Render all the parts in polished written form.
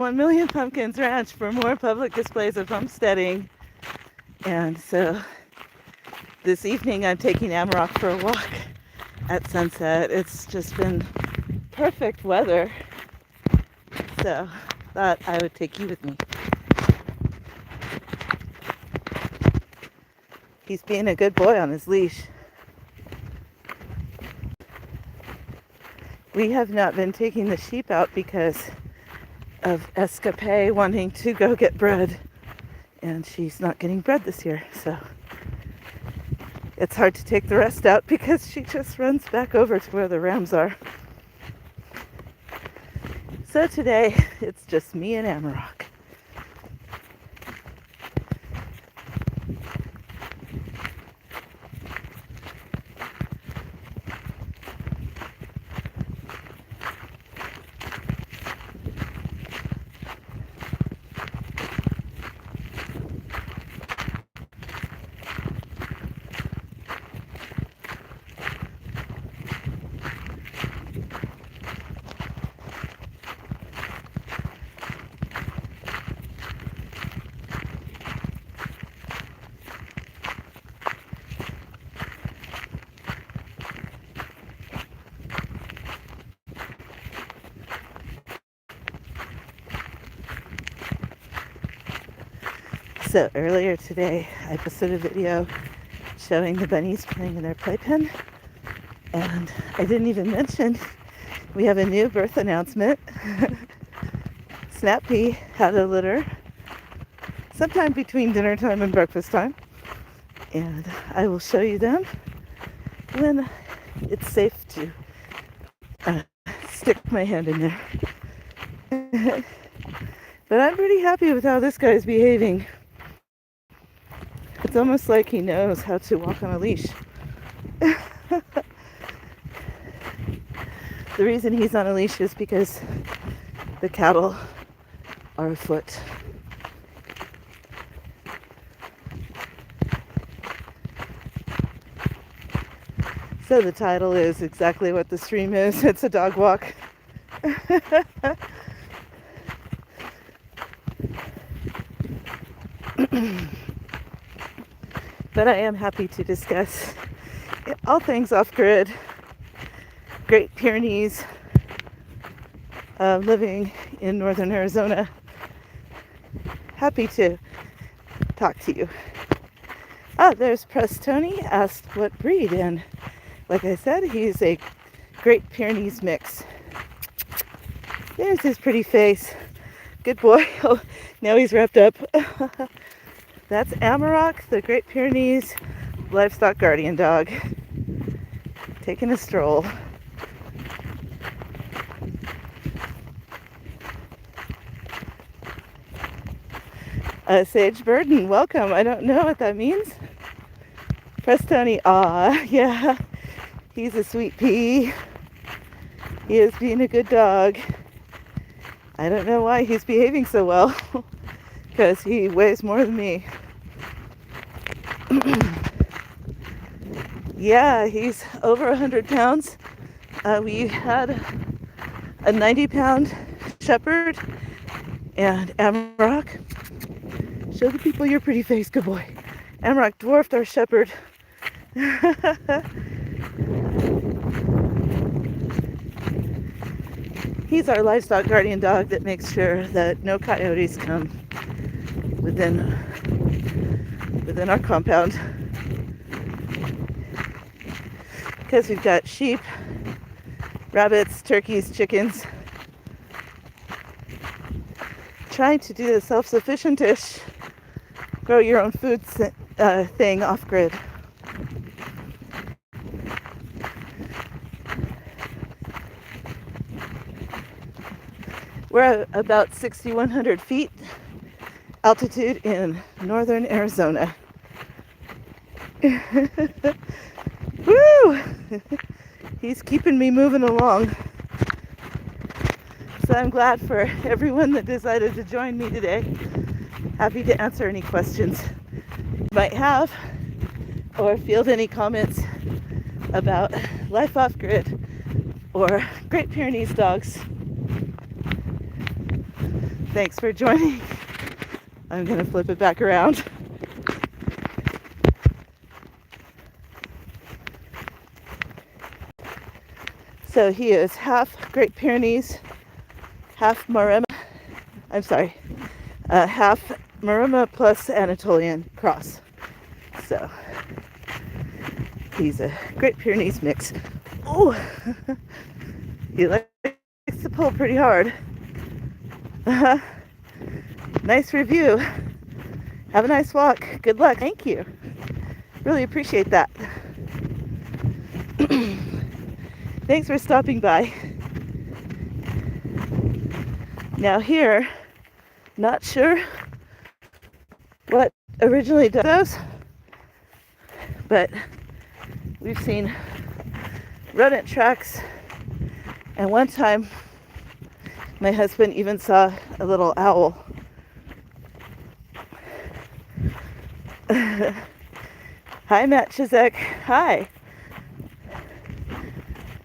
1 Million Pumpkins Ranch for more public displays of homesteading. And so this evening I'm taking Amarok for a walk at sunset. It's just been perfect weather, so thought I would take you with me. He's being a good boy on his leash. We have not been taking the sheep out because of Escapade wanting to go get bread, and she's not getting bread this year, so it's hard to take the rest out because she just runs back over to where the rams are. So today it's just me and Amarok. So earlier today, I posted a video showing the bunnies playing in their playpen, and I didn't even mention we have a new birth announcement. Snappy had a litter sometime between dinner time and breakfast time, and I will show you them when it's safe to stick my hand in there. But I'm pretty happy with how this guy is behaving. It's almost like he knows how to walk on a leash. The reason he's on a leash is because the cattle are afoot. So the title is exactly what the stream is. It's a dog walk. But I am happy to discuss all things off-grid, Great Pyrenees, living in northern Arizona. Happy to talk to you. There's Press Tony, asked what breed, and like I said, he's a Great Pyrenees mix. There's his pretty face. Good boy. Oh, now he's wrapped up. That's Amarok, the Great Pyrenees livestock guardian dog, taking a stroll. Sage Burden, welcome. I don't know what that means. Press Tony, yeah, he's a sweet pea. He is being a good dog. I don't know why he's behaving so well, because he weighs more than me. Yeah, he's over 100 pounds. We had a 90-pound shepherd, and Amarok, show the people your pretty face, good boy. Amarok dwarfed our shepherd. He's our livestock guardian dog that makes sure that no coyotes come within our compound. Because we've got sheep, rabbits, turkeys, chickens. Trying to do the self-sufficient-ish, grow your own food thing off-grid. We're at about 6,100 feet altitude in northern Arizona. Woo! He's keeping me moving along. So I'm glad for everyone that decided to join me today. Happy to answer any questions you might have or field any comments about life off-grid or Great Pyrenees dogs. Thanks for joining. I'm going to flip it back around. So he is half Great Pyrenees, half Maremma. I'm sorry, half Maremma plus Anatolian cross. So he's a Great Pyrenees mix. Oh, he likes to pull pretty hard. Nice review. Have a nice walk. Good luck. Thank you. Really appreciate that. Thanks for stopping by. Now here, not sure what originally does those, but we've seen rodent tracks, and one time my husband even saw a little owl. Hi, Matt Chizek. Hi.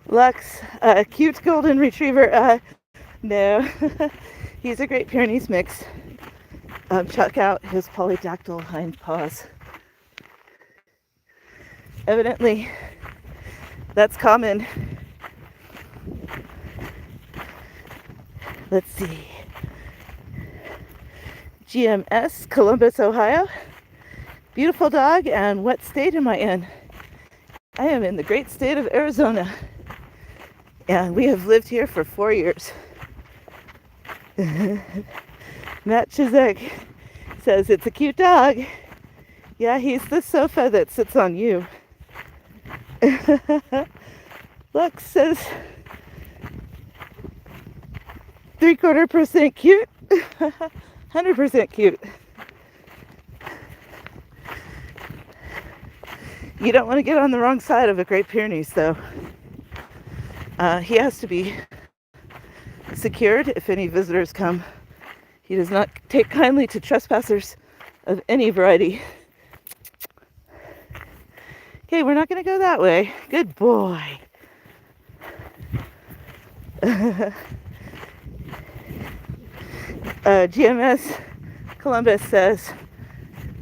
Lux, cute golden retriever. No, he's a Great Pyrenees mix. Check out his polydactyl hind paws. Evidently, that's common. Let's see. GMS, Columbus, Ohio. Beautiful dog. And what state am I in? I am in the great state of Arizona. And we have lived here for 4 years. Matt Chizek says it's a cute dog. Yeah, he's the sofa that sits on you. Look, says 3/4% cute, 100% cute. You don't want to get on the wrong side of a Great Pyrenees, though. He has to be secured if any visitors come. He does not take kindly to trespassers of any variety. Okay, we're not going to go that way. Good boy. GMS Columbus says,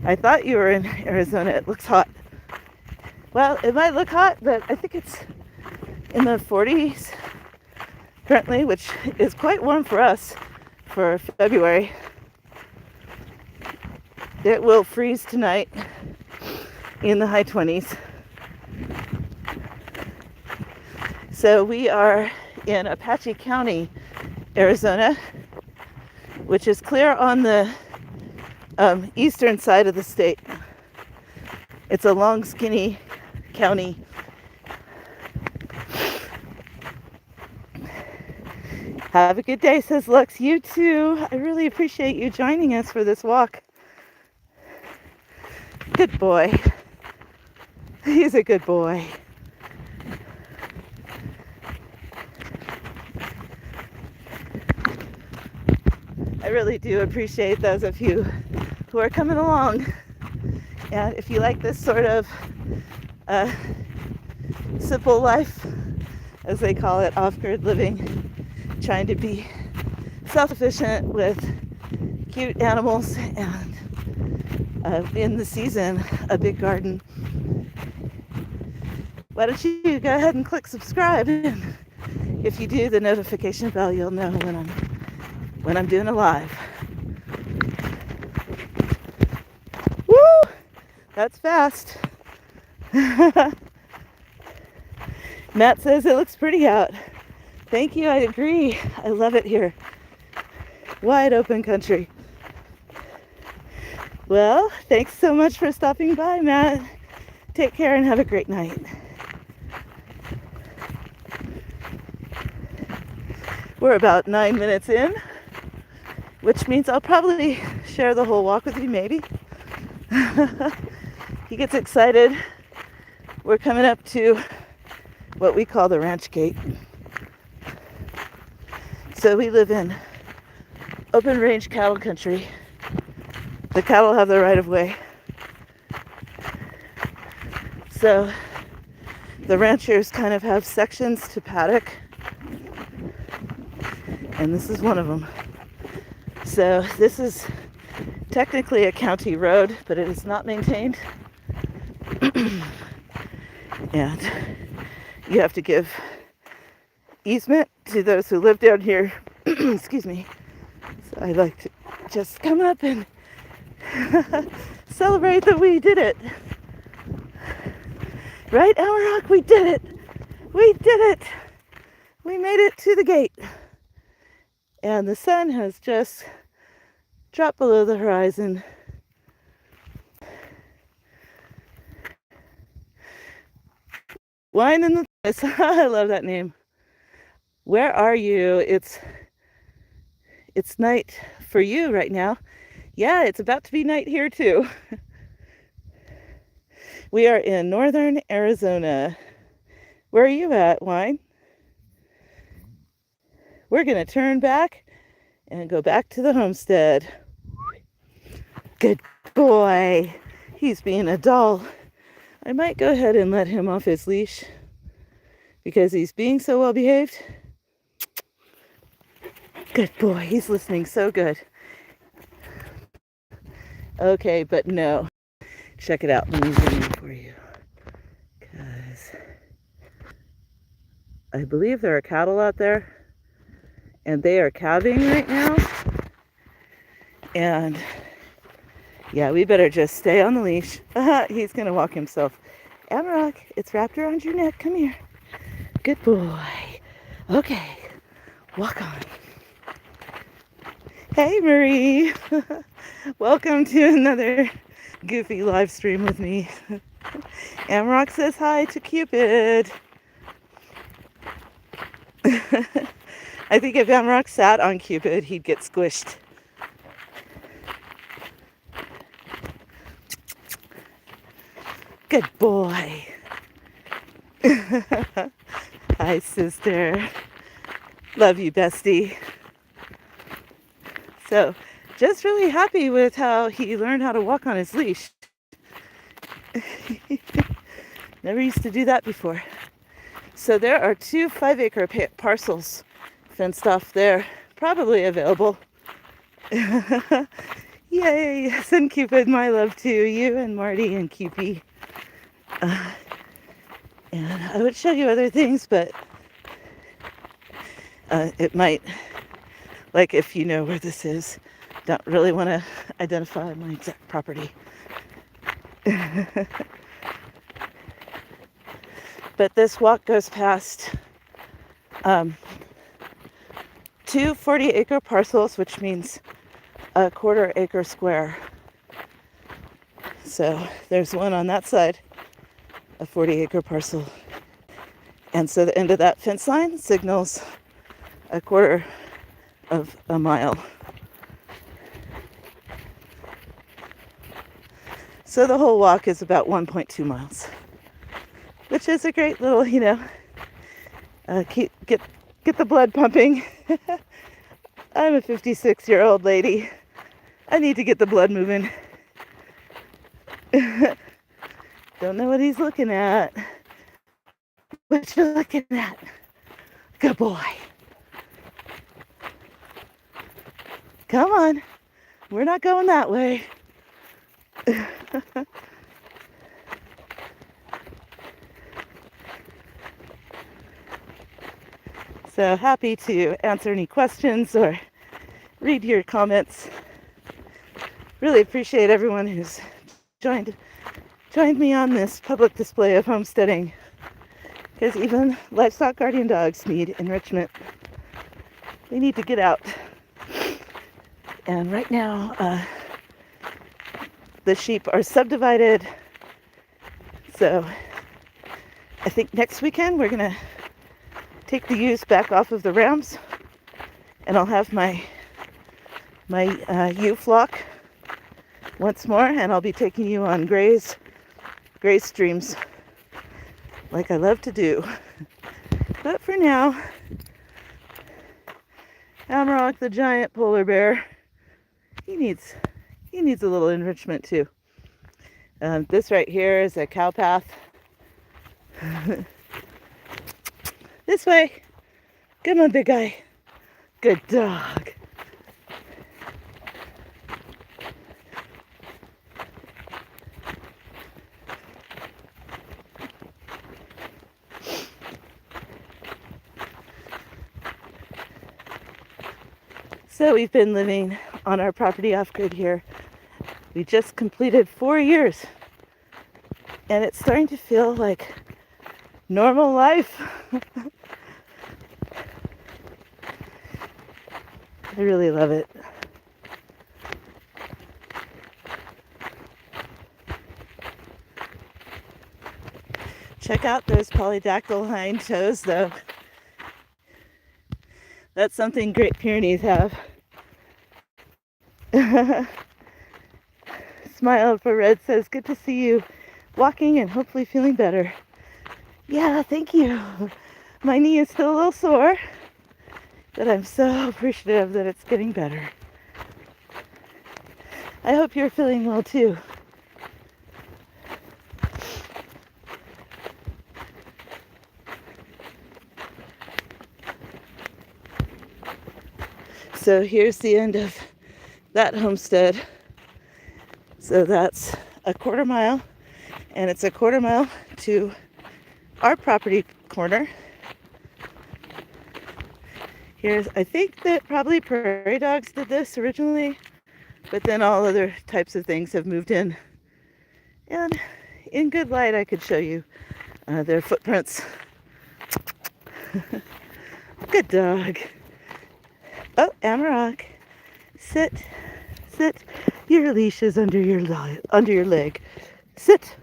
I thought you were in Arizona. It looks hot. Well, it might look hot, but I think it's in the 40s currently, which is quite warm for us for February. It will freeze tonight in the high 20s. So we are in Apache County, Arizona, which is clear on the eastern side of the state. It's a long, skinny county. Have a good day, says Lux. You too. I really appreciate you joining us for this walk. Good boy. He's a good boy. I really do appreciate those of you who are coming along. And if you like this sort of simple life, as they call it, off-grid living, trying to be self-sufficient with cute animals and in the season, a big garden, why don't you go ahead and click subscribe? And if you do, the notification bell, you'll know when I'm doing a live. Woo! That's fast. Matt says it looks pretty out. Thank you, I agree. I love it here. Wide open country. Well, thanks so much for stopping by, Matt. Take care and have a great night. We're about 9 minutes in, which means I'll probably share the whole walk with you, maybe. He gets excited. We're coming up to what we call the ranch gate. So we live in open range cattle country. The cattle have the right of way. So the ranchers kind of have sections to paddock. And this is one of them. So this is technically a county road, but it is not maintained. And you have to give easement to those who live down here. Excuse me. So I like to just come up and celebrate that we did it. Right, Amarok? We did it. We did it. We made it to the gate. And the sun has just dropped below the horizon. Wine in the I love that name. Where are you? It's night for you right now. Yeah, it's about to be night here too. We are in northern Arizona. Where are you at, Wine? We're going to turn back and go back to the homestead. Good boy. He's being a doll. I might go ahead and let him off his leash because he's being so well behaved. Good boy. He's listening so good. Okay, but no. Check it out. Let me zoom in for you. Because I believe there are cattle out there. And they are calving right now. And yeah, we better just stay on the leash. He's going to walk himself. Amarok, it's wrapped around your neck. Come here. Good boy. Okay, walk on. Hey, Marie. Welcome to another goofy live stream with me. Amarok says hi to Cupid. I think if Amarok sat on Cupid, he'd get squished. Good boy. Hi, sister. Love you, bestie. So, just really happy with how he learned how to walk on his leash. Never used to do that before. So there are 2 5-acre parcels fenced off there, probably available. Yay! Send Cupid my love to you and Marty and Cupie. And I would show you other things, but it might, like if you know where this is, don't really want to identify my exact property. But this walk goes past 2 40-acre parcels, which means a 1/4 acre square. So there's one on that side, a 40-acre parcel. And so the end of that fence line signals a 1/4 of a mile. So the whole walk is about 1.2 miles, which is a great little, get the blood pumping. I'm a 56-year-old lady. I need to get the blood moving. Don't know what he's looking at. What you looking at? Good boy. Come on. We're not going that way. So happy to answer any questions or read your comments. Really appreciate everyone who's joined me on this public display of homesteading, because even livestock guardian dogs need enrichment. They need to get out. And right now, the sheep are subdivided. So I think next weekend we're gonna take the ewes back off of the rams, and I'll have my ewe flock once more, and I'll be taking you on graze streams like I love to do. But for now, Amarok, the giant polar bear, he needs a little enrichment too. This right here is a cow path. This way. Come on, big guy. Good dog. So we've been living on our property off-grid here. We just completed 4 years, and it's starting to feel like normal life. I really love it. Check out those polydactyl hind toes, though. That's something Great Pyrenees have. Smile for Red says, good to see you walking and hopefully feeling better. Yeah, thank you. My knee is still a little sore, but I'm so appreciative that it's getting better. I hope you're feeling well too. So here's the end of that homestead. So that's a 1/4 mile, and it's a 1/4 mile to our property corner. Here's, I think that probably prairie dogs did this originally, but then all other types of things have moved in. And in good light, I could show you their footprints. Good dog. Oh, Amarok, sit, sit. Your leash is under your leg. Sit.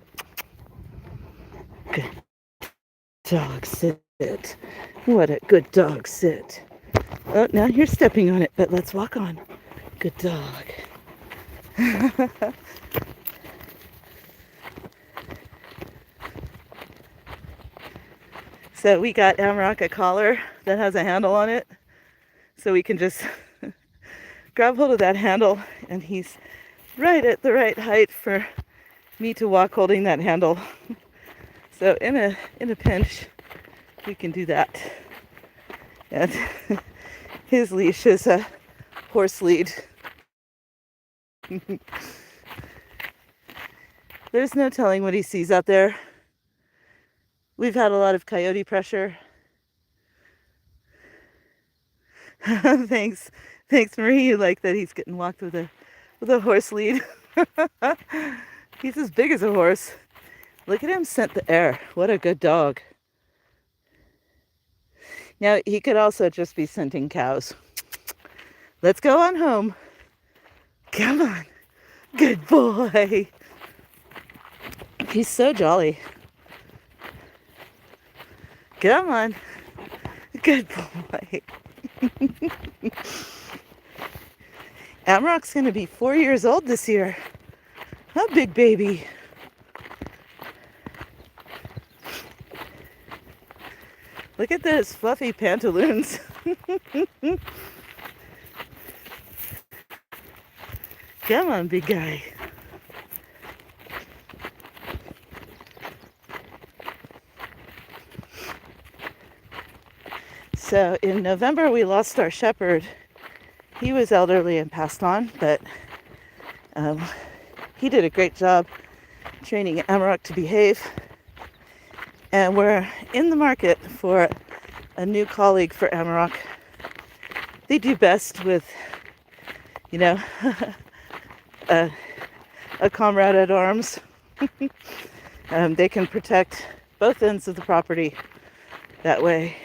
Good dog, sit. What a good dog, sit. Oh, now you're stepping on it, but let's walk on. Good dog. So we got Amarok a collar that has a handle on it, so we can just grab hold of that handle, and he's right at the right height for me to walk holding that handle. So in a pinch, we can do that. And his leash is a horse lead. There's no telling what he sees out there. We've had a lot of coyote pressure. Thanks, Marie. You like that he's getting walked with a horse lead. He's as big as a horse. Look at him scent the air. What a good dog. Now, he could also just be scenting cows. Let's go on home. Come on. Good boy. He's so jolly. Come on. Good boy. Amarok's going to be 4 years old this year. A big baby. Look at those fluffy pantaloons. Come on, big guy. So in November, we lost our shepherd. He was elderly and passed on, but he did a great job training Amarok to behave. And we're in the market for a new colleague for Amarok. They do best with, a comrade at arms. They can protect both ends of the property that way.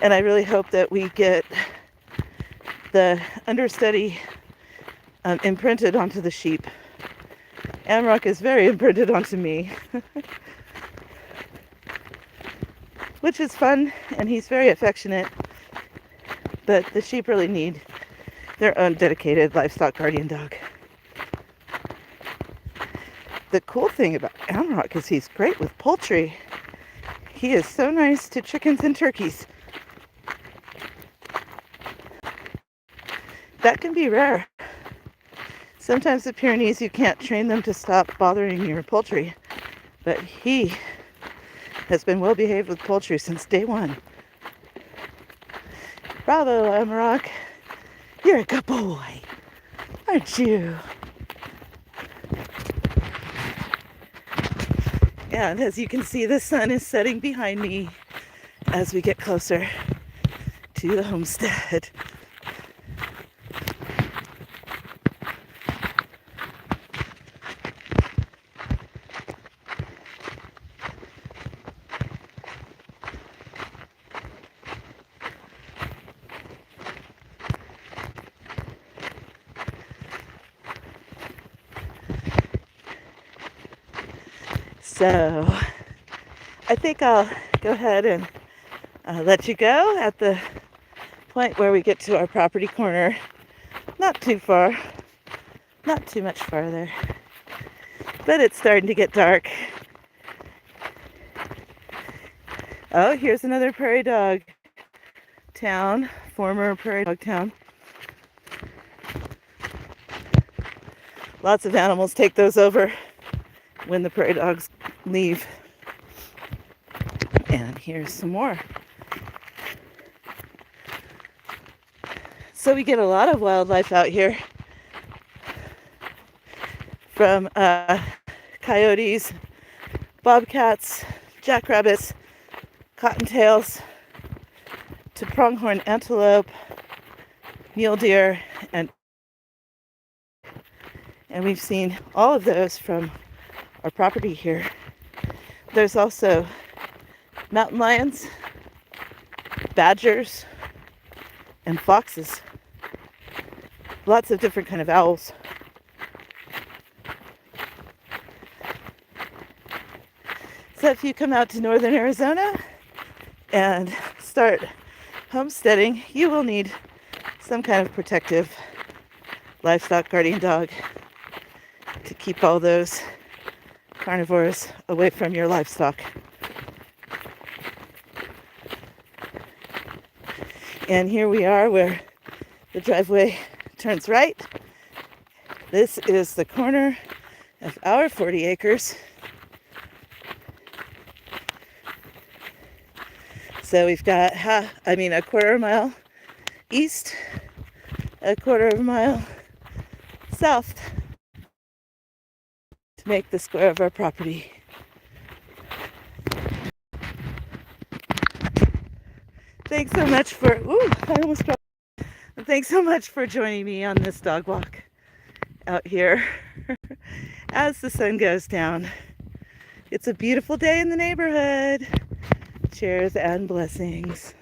And I really hope that we get the understudy imprinted onto the sheep. Amarok is very imprinted onto me. Which is fun, and he's very affectionate. But the sheep really need their own dedicated livestock guardian dog. The cool thing about Amarok is he's great with poultry. He is so nice to chickens and turkeys. That can be rare. Sometimes the Pyrenees, you can't train them to stop bothering your poultry. But he has been well behaved with poultry since day one. Bravo, Amarok. You're a good boy, aren't you? And as you can see, the sun is setting behind me as we get closer to the homestead. So I think I'll go ahead and let you go at the point where we get to our property corner. Not too far, not too much farther, but it's starting to get dark. Oh, here's another prairie dog town, former prairie dog town. Lots of animals take those over when the prairie dogs leave. And here's some more. So we get a lot of wildlife out here, from coyotes, bobcats, jackrabbits, cottontails, to pronghorn antelope, mule deer, and we've seen all of those from our property here. There's also mountain lions, badgers, and foxes. Lots of different kind of owls. So if you come out to northern Arizona and start homesteading, you will need some kind of protective livestock guardian dog to keep all those carnivores away from your livestock. And here we are where the driveway turns right. This is the corner of our 40 acres. So we've got a quarter of a mile east, a quarter of a mile south to make the square of our property. Thanks so much for, thanks so much for joining me on this dog walk out here as the sun goes down. It's a beautiful day in the neighborhood. Cheers and blessings.